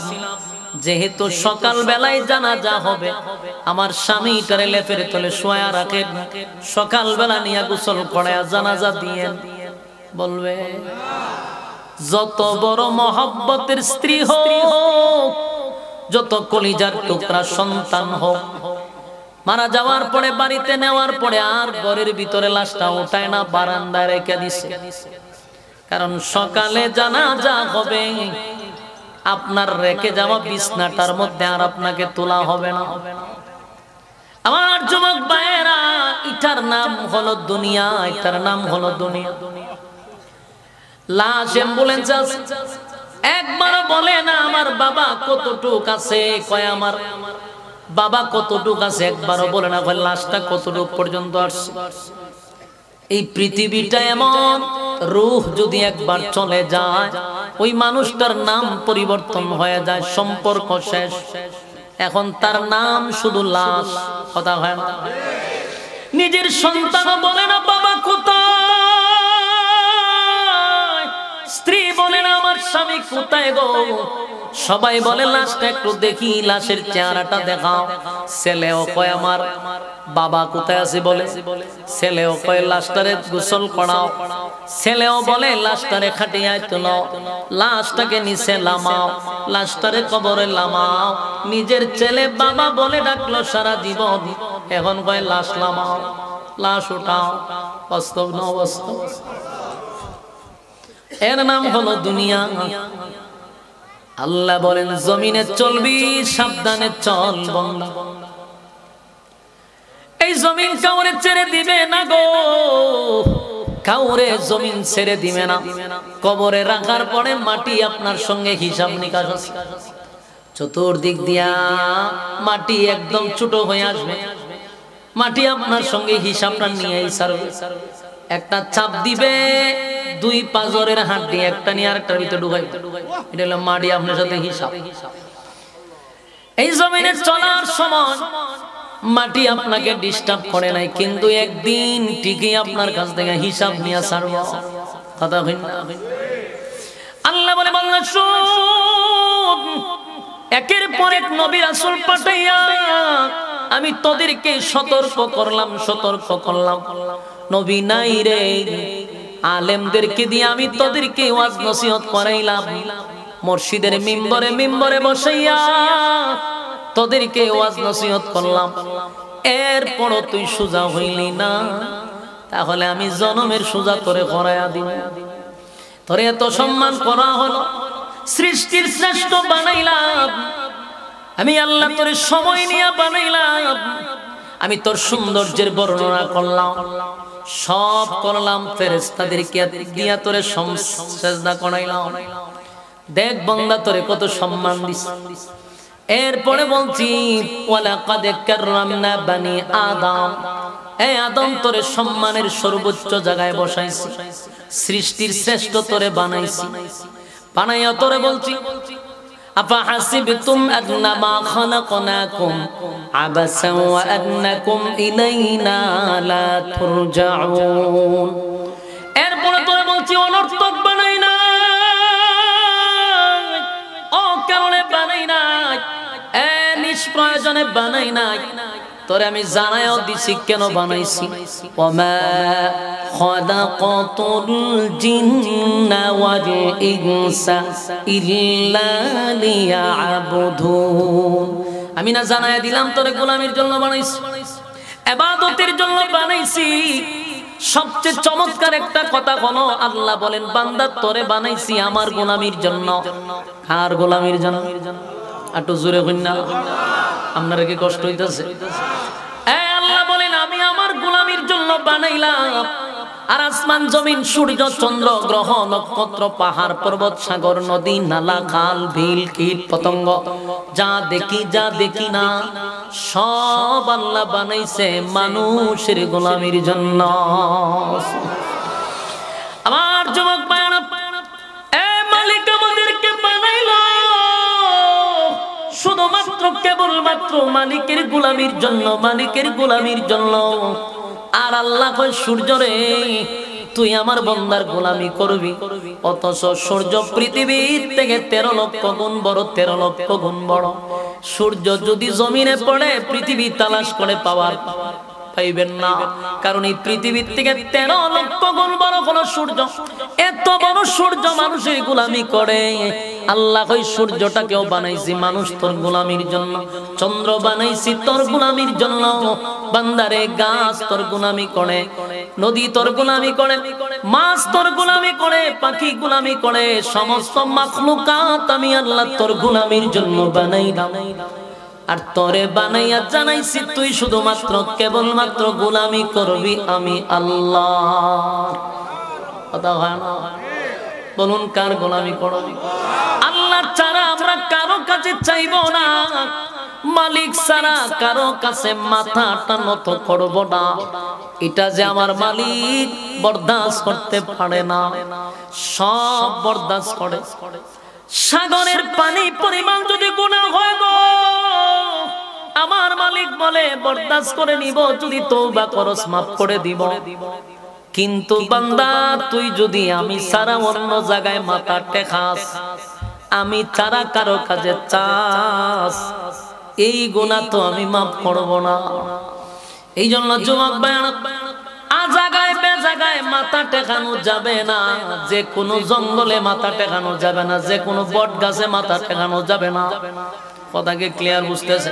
যেহেতু সকাল বেলায় জানাজা হবে আমার স্বামীটারে লেপের তলে শোয়া রাখেন, সকাল বেলা নিয়ে গোসল করায়া জানাজা দিয়েন, বলবে? যত বড় মহব্বতের স্ত্রী হোক, যত কলিজার টুকরা সন্তান হোক, মারা যাওয়ার পরে বাড়িতে নেওয়ার পরে আর ঘরের ভিতরে লাশটা উঠায় না, বারান্দায় রেখে দিছে। কারণ সকালে জানাজা হবে, আপনার রেখে যাওয়া বিছনাটার মধ্যে আর আপনাকে তোলা হবে না। আমার যুবক ভাইয়েরা, এটার নাম হলো দুনিয়া, এটার নাম হলো দুনিয়া। লাশ অ্যাম্বুলেন্স আছে, একবারও বলে না আমার বাবা কতটুক আছে, কয় আমার বাবা কতটুক আছে, একবারও বলে না কয় লাশটা কতটুক পর্যন্ত আসছে। এই পৃথিবীটা এমন, রূহ যদি একবার চলে যায় ওই মানুষটার নাম পরিবর্তন হয়ে যায়, সম্পর্ক শেষ। এখন তার নাম শুধু লাশ, কথা হয় না? নিজের সন্তান বলে না বাবা কোথায়, স্ত্রী বলে না আমার স্বামী কোথায় গো, সবাই বলে লাশটা একটু দেখি, লাশের চেহারাটা দেখাও। ছেলেও কয় আমার বাবা কোথায় আছে বলে, ছেলেও কয় লাশটারে গোসল করাও, ছেলেও বলে লাশটারে খাটিয়ায় তুলো, লাশটাকে নিচে লামাও, লাশটারে কবরে লামাও। নিজের ছেলে বাবা বলে ডাকলো সারা জীবন, এখন কয় লাশ লামাও, লাশ উঠাও। বাস্তব না অবাস্তব? এর নাম হলো দুনিয়া। আল্লাহ বলেন জমিনে চলবি সাবধানে চল বান্দা, এই জমিন কাউরে ছেড়ে দিবে না গো, কাউরে জমিন ছেড়ে দিবে না। কবরে রাখার পরে মাটি আপনার সঙ্গে হিসাব নিকাশ আছে, চতুর্দিক দিয়া মাটি একদম ছোট হয়ে আসবে, মাটি আপনার সঙ্গে হিসাবটা নিয়েই ছাড়বে। একটা চাপ দিবে, দুই পাঁজরের হাড্ডি একটা নিয়ে আরেকটার ভিতরে ঢুকাই, এটা হলো মাটি আপনার সাথে হিসাব। এই জমিনে চলার সময় মাটি আপনাকে ডিস্টার্ব করে নাই, কিন্তু একদিন ঠিকই আপনার কাছ থেকে হিসাব নিয়ে ছাড়বো, কথা হইন না? আল্লাহ বলে বান্দা শোন, একের পর এক নবী রাসূল পাঠাইয়া আমি তোদেরকে সতর্ক করলাম, সতর্ক করলাম। নবী নাই রে, আলেমদেরকে দিয়ে আমি তোদেরকে ওয়াজ নসিহত করাইলাম, মসজিদের মিম্বরে মিম্বরে বসাইয়া তোদেরকে ওয়াজ নসিহত করলাম, এরপরও তুই সোজা হইলি না, তাহলে আমি জনমের সোজা করে করাইয়া দিব। তোরে এত সম্মান করা হলো, সৃষ্টির শ্রেষ্ঠ বানাইলাম আমি আল্লাহ, তোরে সময় নিয়ে বানাইলাম, আমি তোর সৌন্দর্যের বর্ণনা করলাম, সব করলাম, ফেরেশতাদেরকে দিয়া তোরে সিজদা করাইলাম। দেখ বান্দা তোরে কত সম্মান দিছি। এরপরে বলছি ওয়ালাকাদ কাররামনা বানি আদম, এ আদম তোরে সম্মানের সর্বোচ্চ জায়গায় বসাইছি, সৃষ্টির শ্রেষ্ঠ তোরে বানাইছি, বানাইয়া তোরে বলছি আফা হাসিবতুম আন্নামা খালাকনাকুম আবাসান ওয়া আন্নাকুম ইলাইনা লা তুরজাউন। এরপরে তোরে বলছি অনর্থক বানাই না, অকারণে বানাই নাই, নিষ্প্রয়োজনে বানাই নাই, তোরে আমি জানাইও দিছি কেন বানাইছি। ওয়ামা খালাকাতুল জিন্না ওয়াল ইনসা ইল্লা লিয়াবুদুন, আমি না জানাইয়া দিলাম তোরে গোলামির জন্য বানাইছি, ইবাদতের জন্য বানাইছি। সবচেয়ে চমৎকার একটা কথা হলো আল্লাহ বলেন বান্দা তোরে বানাইছি আমার গোলামির জন্য। কার গোলামির জন্য? একটু জোরে কইন না, আপনারা কি কষ্ট হইতাছে? আল্লাহ বলেন আমি আমার গোলামির জন্য বানাইলাম, আর আসমান জমিন সূর্য চন্দ্র গ্রহ নক্ষত্র পাহাড় পর্বত সাগর নদী নালা খাল বিল কীট পতঙ্গ যা দেখি না সব আল্লাহ বানাইছে মানুষের গোলামির জন্য। আমার যুবক ভাইরা, এ মালিক আমাদেরকে বানাইলো শুধুমাত্র কেবলমাত্র মালিকের গোলামির জন্য, মালিকের গোলামির জন্য। আর আল্লাহ কয় সূর্য রে তুই আমার বান্দার গোলামি করবি, অথচ সূর্য পৃথিবীর থেকে 13 লক্ষ গুণ বড়, 13 লক্ষ গুণ বড়। সূর্য যদি জমিনে পড়ে পৃথিবী তালাশ করে পাইবেন না, কারণ এই পৃথিবীর থেকে 13 লক্ষ গুণ বড় হলো সূর্য। এত বড় সূর্য মানুষের গোলামি করে। আল্লাহ ওই সূর্যটাকেও বানাইছি মানুষ তোর গোলামির জন্য, চন্দ্র বানাইছি তোর গোলামির জন্য। বান্দারে গাছ তোর গোলামি করে, নদী তোর গোলামি করে, মাছ তোর গোলামি করে, পাখি গোলামি করে, সমস্ত মাখলুকাত আমি আল্লাহ তোর গোলামির জন্য বানাইলাম। আর তোরে বানাইয়া জানাইছি তুই শুধুমাত্র কেবলমাত্র গোলামি করবি আমি আল্লাহ। কথা হয় না? বলুন কার গোলামি করবি? আল্লাহ ছাড়া আমরা কারো কাছে চাইবো না, মালিক ছাড়া কারো কাছে মাথাটা নত করব না। এটা যে আমার মালিক বরদাস্ত করতে পারে না, সব বরদাস্ত করে। সাগরের পানি পরিমাণ যদি গুনাহ হয় গো, আমার মালিক বলে বরদাস্ত করে নিব, যদি তওবা করস মাফ করে দিব। কিন্তু বান্দা তুই যদি আমি ছাড়া অন্য জায়গায় মাথা টেকাস, আমি ছাড়া কারো কাছে চাস, এই গুনাহ তো আমি মাফ করব না। এই জন্য যুবক ভাইরা, জায়গায় বে জায়গায় মাথা টেকানো যাবে না, যে কোনো জঙ্গলে মাথা টেকানো যাবে না, যে কোনো বট গাছে মাথা টেকানো যাবে না। কথাকে ক্লিয়ার বুঝতেছে?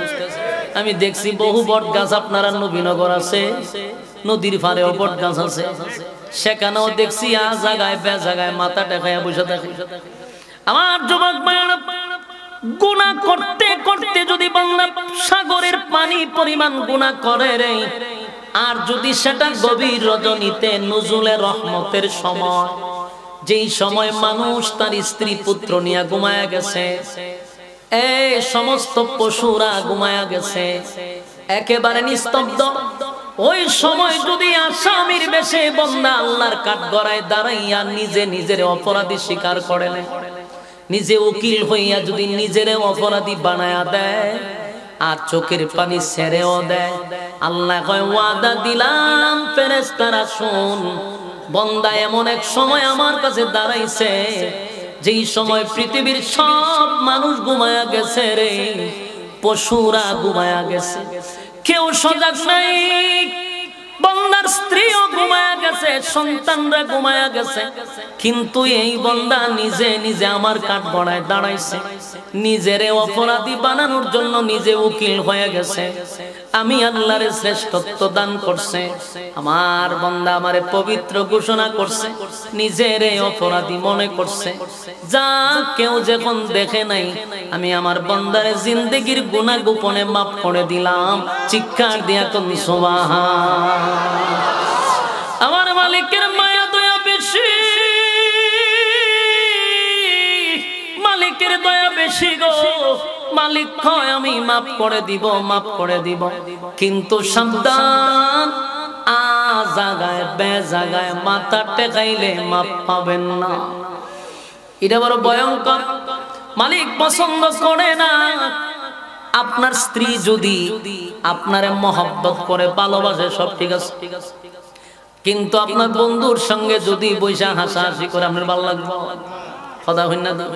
আমি দেখছি বহু বট গাছ আপনারা নবীনগর আছে, নদীর পাড়েও বট গাছ আছে, সেখানেও দেখছি জায়গায় বে জায়গায় মাথা টেকাইয়া বসে থাকে। আমার যুবক ভাইরা, গুনাহ করতে করতে যদি বান্দা সাগরের পানি পরিমাণ গুনাহ করে রে, আর যদি সেটা গভীর রজনীতে নুজুলে রহমতের সময়, যেই সময় মানুষ তার স্ত্রী পুত্র নিয়ে ঘুমায়া গেছে, এই সমস্ত পশুরা ঘুমায়া গেছে, একেবারে নিস্তব্ধ, ওই সময় যদি আসামির বেশে বান্দা আল্লাহর কাঠগড়ায় দাঁড়াইয়া নিজে নিজের অপরাধী স্বীকার করে, নিজে উকিল হইয়া যদি নিজের অপরাধী বানায়া দেয় আর চোখের পানি ছেড়েও দেয়, আল্লাহ কয় ওয়াদা দিলাম ফেরেশতারা শুন, বান্দা এমন এক সময় আমার কাছে দাঁড়াইছে যেই সময় পৃথিবীর সব মানুষ ঘুমায়া গেছে রে, পশুরা ঘুমায়া গেছে, কেউ সজাগ নাই, বান্দার স্ত্রীও ঘুমায়া গেছে, সন্তানরা ঘুমায়া গেছে, কিন্তু এই বান্দা নিজে নিজে আমার কাঠগড়ায় দাঁড়াইছে, নিজেরে অপরাধী বানানোর জন্য নিজে উকিল হয়ে গেছে। আমি আল্লাহর শ্রেষ্ঠত্ব দান করছে, আমার বান্দা আমারে পবিত্র ঘোষণা করছে, নিজেরে অপরাধী মনে করছে। যা কেউ যখন দেখে নাই, আমি আমার বান্দারে জিন্দেগির গুনাহ গোপনে মাফ করে দিলাম। চিৎকার দিয়া কোন সুবহান। আমার মালিকের মায়া দয়া বেশি, মালিকের দয়া বেশি গো। মালিক কয় আমি মাফ করে দিব, মাফ করে দিব, কিন্তু সাবধান, জায়গায় বে জায়গায় মাথা টেকাইলে মাফ পাবেন না। এটা বড় ভয়ঙ্কর। মালিক পছন্দ করে না। আপনার স্ত্রী যদি আপনারে মহব্বত করে, ভালোবাসে, সব ঠিক আছে, কিন্তু আপনার বন্ধুর সঙ্গে যদি বৈশা হাসাহাসি করে, আপনার ভালো লাগবে? কথা হইনা না?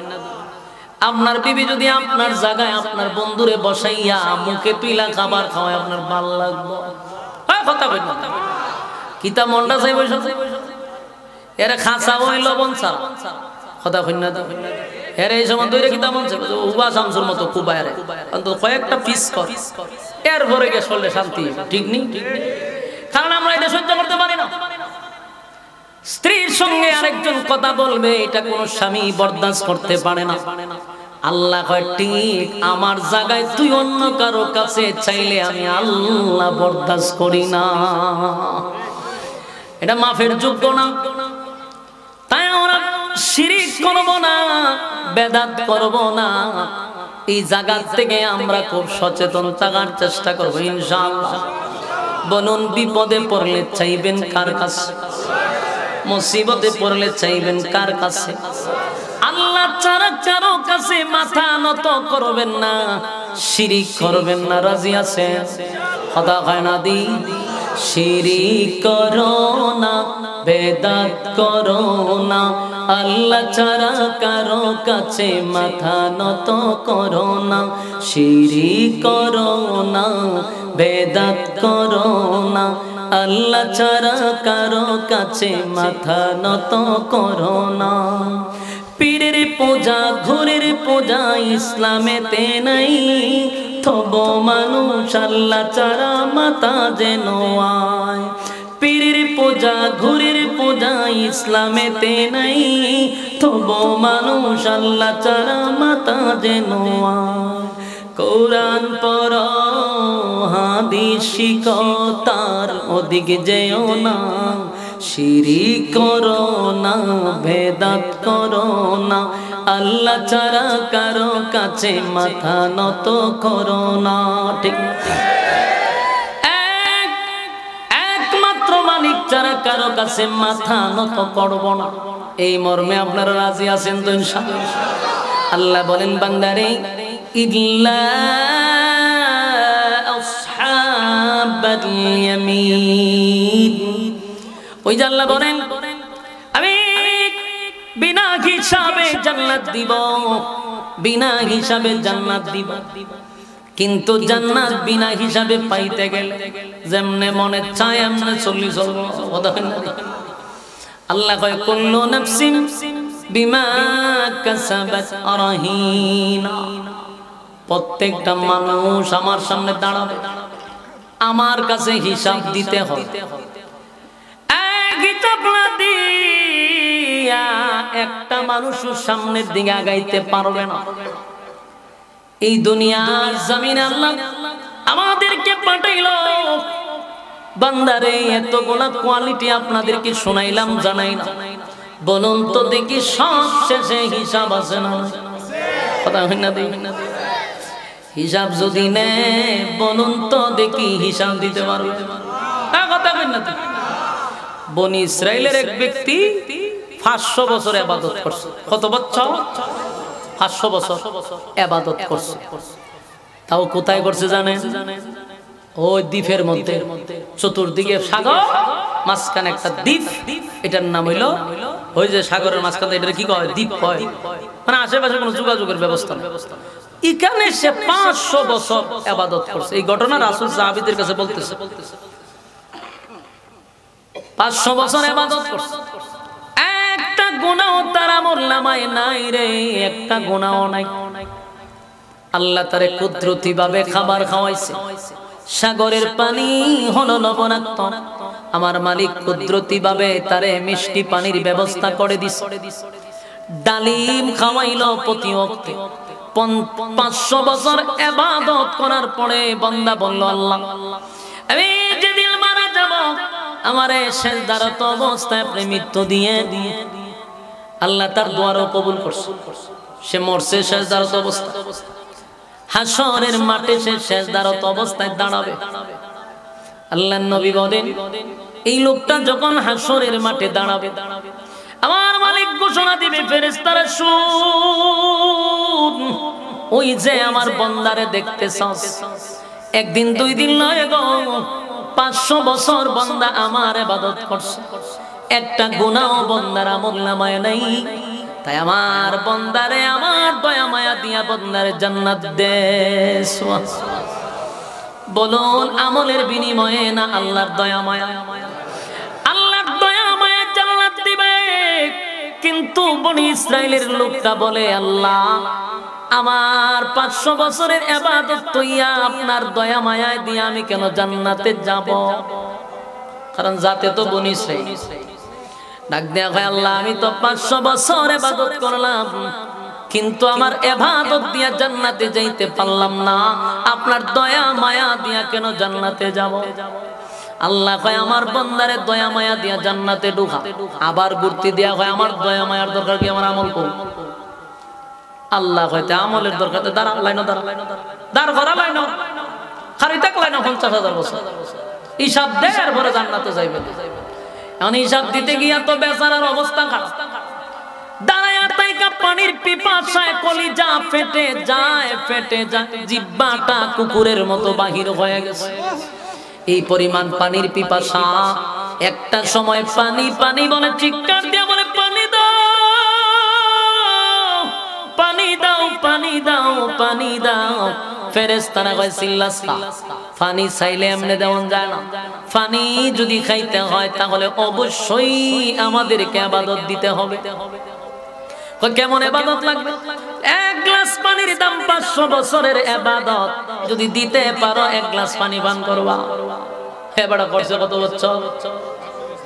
আপনার বিবি যদি আপনার জায়গায় আপনার বন্ধুরে বসাইয়া মুখে তুইলা খাবার খাওয়ায়, আপনার ভালো লাগবে? কথা হইনা? কিতা মনটা চাই বৈশা, এরা খাসা ওই লবণ ছাড়া। কথা হইনা না? এর এই সময় দইরে কিতা মন চাই উবা শামসুর মতো কুবায়রে অন্তত কয়েকটা পিস কর, এরপরে গিয়ে চললে শান্তি। ঠিক নেই? কারণ আমরা এটা সহ্য করতে পারি না। স্ত্রীর সঙ্গে আরেকজন কথা বলবে, এটা কোন স্বামী বরদাস্ত করতে পারে না। আল্লাহ কয় ঠিক আমার জায়গায় তুই অন্য কারো কাছে চাইলে আমি আল্লাহ বরদাস্ত করি না। এটা মাফের যোগ্য না। তাই আমরা শিরিক করব না, বেদাত করব না। এই জায়গা থেকে আমরা খুব সচেতন থাকার চেষ্টা করব ইনশাআল্লাহ। বলুন, বিপদে পড়লে চাইবেন কার কাছে? মুসিবতে পড়লে চাইবেন কার কাছে? আল্লাহ ছাড়া কারো কাছে মাথা নত করবেন না, শিরিক করবেন না। রাজি আছেন? কথা হয় না দি? শিরিক করো না, বেদাত করো না, আল্লাহ ছাড়া কারো কাছে মাথা নত করো না। শিরিক করো না, বেদাত করো না, আল্লাহ ছাড়া কারো কাছে মাথা নত করো না। পীরের পূজা, ঘুরের পূজা ইসলামেতে নাই, তবু মানুষ আল্লাহ ছাড়া মাথা যেন আয়। পীরের পূজা, ঘুরের পূজা ইসলামেতে নাই, তবু মানুষ আল্লাহ ছাড়া মাথা যেন আয়। কোরআন পড়ো, হাদিস শিখো, তার ওদিকে যেও না। শিরিক করো না, বেদাত করো না, আল্লাহ ছাড়া কারো কাছে মাথা নত করো না। ঠিক, একমাত্র মালিক ছাড়া কারো কাছে মাথা নত করব না। এই মর্মে আপনারা রাজি আছেন তো ইনশাআল্লাহ? আল্লাহ বলেন, বান্দারে ইল্লা আসহাবাল ইয়ামিন। ওই যে আল্লাহ বলেন, আমি বিনা হিসাবে জান্নাত দিব, বিনা হিসাবে জান্নাত দিব। কিন্তু জান্নাত বিনা হিসাবে পাইতে গেলে যেমনে মনে চায় এমনে চলি চলবো। আল্লাহ কয়, কুল্লু নাফসিন বিমা কাসাবাত রাহিনা। প্রত্যেকটা মানুষ আমার সামনে দাঁড়াবে, আমার কাছে হিসাব দিতে হবে। একটা মানুষের সামনের দিকে আগাইতে পারবে না। এই দুনিয়ার জমিনে আল্লাহ আমাদেরকে পাঠাইলো। বান্দারে, এতগুলা কোয়ালিটি আপনাদেরকে শোনাইলাম, জানাইলাম। বলুন তো দেখি, সব শেষে হিসাব আছে না? কথা হয় না? হিসাব যদি নে, বলুন তো দেখি হিসাব দিতে পারবে? কথা হয় না? বনি ইসরাইলের এক ব্যক্তি 500 বছর ইবাদত করছে। কত বছর? 500 বছর ইবাদত করছে। তাও কোথায় করছে জানেন? ওই দ্বীপের মধ্যে, চতুর্দিকে সাগর, মাঝখানে একটা দ্বীপ। এটার নাম হইলো, ওই যে সাগরের মাঝখানে, এটা কি কয়? দ্বীপ কয়। মানে আশেপাশে কোনো যোগাযোগের ব্যবস্থা নেই। এখানে সে 500 বছর ইবাদত করছে। এই ঘটনা রাসূল সাহাবীদের কাছে বলতেছে, 500 বছর ইবাদত করছে, একটা গুনাহ তার আমলনামায় নাই রে, একটা গুনাহ নাই। আল্লাহ তারে কুদরতি ভাবে খাবার খাওয়াইছে। সাগরের পানি হলো লবণাক্ত, আমার মালিক কুদরতি ভাবে তারে মিষ্টি পানির ব্যবস্থা করে দিছে। ডালিম খাওয়াইলো প্রতি ওয়াক্তে। 500 বছর ইবাদত করার পরে বান্দা বলল, আল্লাহ, আমি যেদিন মারা যাব, আমারে সেজদারত অবস্থায় আপনি মৃত্যু দিয়ে দিয়ে। আল্লাহ তার দোয়ারও কবুল করছে। সে মরছে সেজদারত অবস্থায়। হাসরের মাঠে সে সেজদারত অবস্থায় দাঁড়াবে। আল্লাহর নবী বলেন, এই লোকটা যখন হাসরের মাঠে দাঁড়াবে, আমার মালিক ঘোষণা দিবে, ফেরেশতারা শুন, ওই যে আমার বান্দারে দেখতেছস, একদিন দুই দিন নয় গো, 500 বছর বান্দা আমার ইবাদত করছে, একটা গুনাহ বান্দার আমলনামায় নাই। তাই আমার বান্দারে আমার দয়া মায়া দিয়া বান্দারে জান্নাত দে। বলুন, আমলের বিনিময়ে না আল্লাহর দয়া মায়া? আল্লাহর দয়া মায়া জান্নাত দিবে। কিন্তু বনি ইসরাইলের লোকটা বলে, আল্লাহ, আমার 500 বছরের ইবাদত তৈয়া আপনার দয়া মায়ায় দিয়ে আমি কেন জান্নাতে যাব? কারণ যাতে তো বনি ইসরাইল। ডাক দেয়া হয়, আল্লাহ, আমি তো 500 বছর ইবাদত করলাম, কিন্তু আমার ইবাদত দিয়া জান্নাতে যাইতে পারলাম না, আপনার দয়া মায়া দিয়া কেন জান্নাতে যাব? আল্লাহ কয় আমার বান্দারে দয়া মায়া দিয়া জান্নাতে ঢুকা, আবার গুর্তি দিয়া কয় আমার দয়া মায়ার দরকার কি, আমার আমল কর। আল্লাহ কয়তে আমলের দরকার, দাঁড়া লাইন দাঁড় করা লাইন খালি থাক লাইন 50,000 বছর হিসাব দেওয়ার পরে জান্নাতে যাইবে। এখন হিসাব দিতে গিয়া তো বেচারার অবস্থা খারাপ, দাঁড়ায়া তাইকা পানির পিপাসায় কলিজা ফেটে যায়, জিহ্বাটা কুকুরের মতো বাহির হয়ে গেছে। এই পরিমাণ পানির পিপাসা, একটা সময় পানি পানি বলে চিৎকার দিয়ে বলে পানি দাও পানি দাও পানি দাও পানি দাও। ফেরেশতারা কয় চিল্লাসা, পানি চাইলে এমনি দেওয়া যায় না, পানি যদি খাইতে হয় তাহলে অবশ্যই আমাদেরকে ইবাদত দিতে হবে। কেমন ইবাদত লাগবে? এক গ্লাস পানির দাম 500 বছরের ইবাদত, যদি দিতে পারো এক গ্লাস পানি পান করবা। এবারে করছে কত বছর?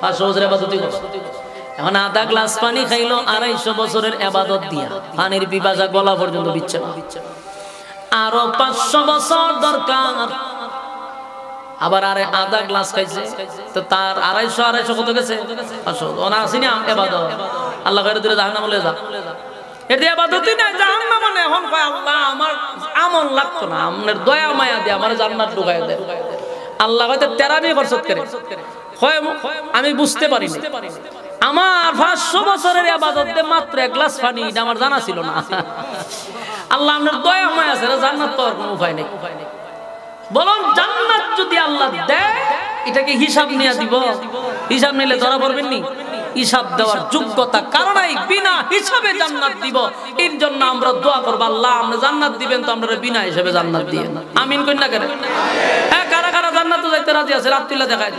500 বছরের ইবাদতই করছে। এখন আধা গ্লাস পানি খাইলো 250 বছরের ইবাদত দিয়া, পানির পিপাসা গলা পর্যন্ত দিচ্ছে না, আরো 500 বছর দরকার। আবার আরে আধা গ্লাস খাইছে তো তার 250 কত গেছে? 500। ওনা আসেনি ইবাদত, আল্লাহ কইরা দিলে জাহান্নামে লয়ে যা, এটি ইবাদতই না, জাহান্নাম মানে। এখন কয় আল্লাহ আমার আমল লাগতো না, আপনার দয়া মায়া দিয়ে আমার জান্নাত ঢুকায় দেন। আল্লাহ কইতে তেরামি করছত করে, কয় আমি বুঝতে পারি না, আমার 500 বছরের ইবাদত দে মাত্র এক গ্লাস পানি, এটা আমার জানা ছিল না। আল্লাহ আপনার দয়া মায়া আছে, জান্নাত পাওয়ার কোনো উপায় নেই। বলুন জান্নাত যদি আল্লাহ দেয় এটাকে হিসাব নিয়ে দিব, হিসাব নিলে ধরা পড়বেন নি? হিসাব দেওয়ার যোগ্যতা কারণেই বিনা হিসাবে জান্নাত দিব। এর জন্য আমরা দোয়া করব, আল্লাহ আপনি জান্নাত দিবেন তো আমরা বিনা হিসাবে জান্নাত দিয়েন। আমিন কইনা করে। হ্যাঁ, কারা কারা জান্নাতে যাইতে রাজি আছে? রাত তুলে দেখায়।